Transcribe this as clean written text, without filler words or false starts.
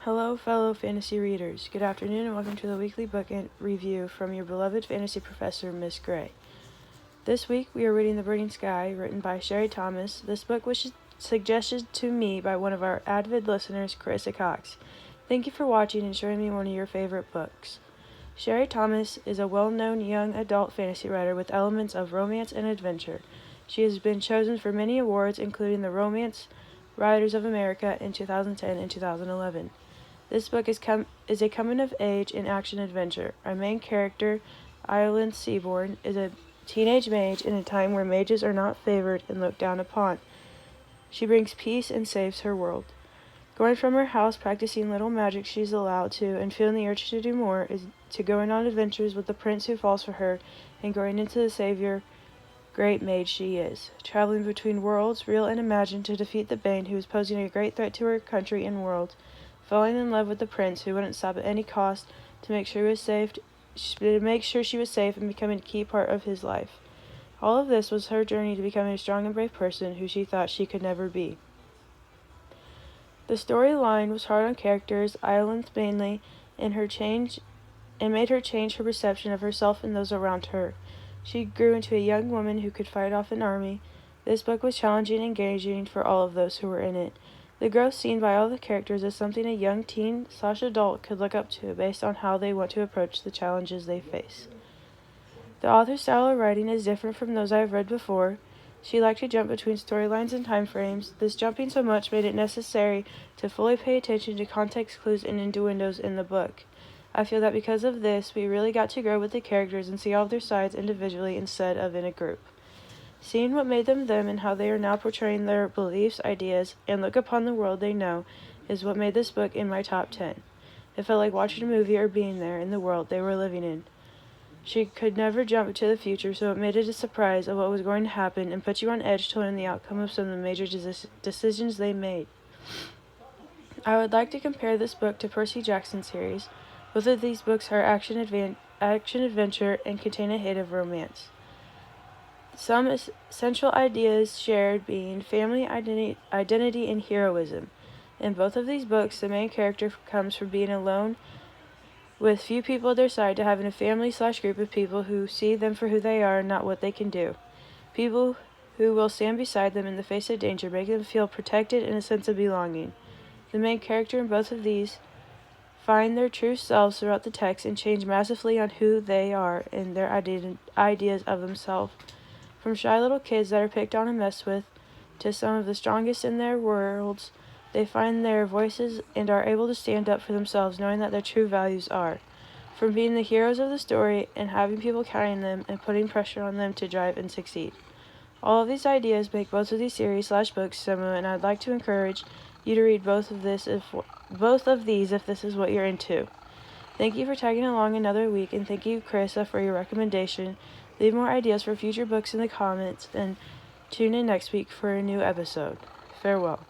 Hello, fellow fantasy readers. Good afternoon, and welcome to the weekly book review from your beloved fantasy professor, Miss Gray. This week, we are reading The Burning Sky, written by Sherry Thomas. This book was suggested to me by one of our avid listeners, Carissa Cox. Thank you for watching and showing me one of your favorite books. Sherry Thomas is a well-known young adult fantasy writer with elements of romance and adventure. She has been chosen for many awards, including the Romance Writers of America in 2010 and 2011. This book is a coming-of-age and action-adventure. Our main character, Ireland Seaborn, is a teenage mage in a time where mages are not favored and looked down upon. She brings peace and saves her world. Going from her house, practicing little magic she's allowed to, and feeling the urge to do more, is to going on adventures with the prince who falls for her, and growing into the savior, great mage she is. Traveling between worlds, real and imagined, to defeat the Bane, who is posing a great threat to her country and world. Falling in love with the prince, who wouldn't stop at any cost to make sure she was safe and becoming a key part of his life. All of this was her journey to becoming a strong and brave person who she thought she could never be. The storyline was hard on characters, Ireland mainly, and made her change her perception of herself and those around her. She grew into a young woman who could fight off an army. This book was challenging and engaging for all of those who were in it. The growth seen by all the characters is something a young teen/adult could look up to based on how they want to approach the challenges they face. The author's style of writing is different from those I have read before. She liked to jump between storylines and time frames. This jumping so much made it necessary to fully pay attention to context clues and innuendos in the book. I feel that because of this, we really got to grow with the characters and see all of their sides individually instead of in a group. Seeing what made them them and how they are now portraying their beliefs, ideas, and look upon the world they know is what made this book in my top 10. It felt like watching a movie or being there in the world they were living in. She could never jump into the future, so it made it a surprise of what was going to happen and put you on edge to learn the outcome of some of the major decisions they made. I would like to compare this book to Percy Jackson's series. Both of these books are action-adventure and contain a hint of romance. Some essential ideas shared being family identity and heroism. In both of these books, the main character comes from being alone with few people at their side to having a family/group of people who see them for who they are and not what they can do. People who will stand beside them in the face of danger, making them feel protected and a sense of belonging. The main character in both of these find their true selves throughout the text and change massively on who they are and their ideas of themselves. From shy little kids that are picked on and messed with, to some of the strongest in their worlds, they find their voices and are able to stand up for themselves, knowing that their true values are. From being the heroes of the story and having people counting them and putting pressure on them to drive and succeed. All of these ideas make both of these series/books similar, and I'd like to encourage you to read both of these if this is what you're into. Thank you for tagging along another week, and thank you, Carissa, for your recommendation. Leave more ideas for future books in the comments, and tune in next week for a new episode. Farewell.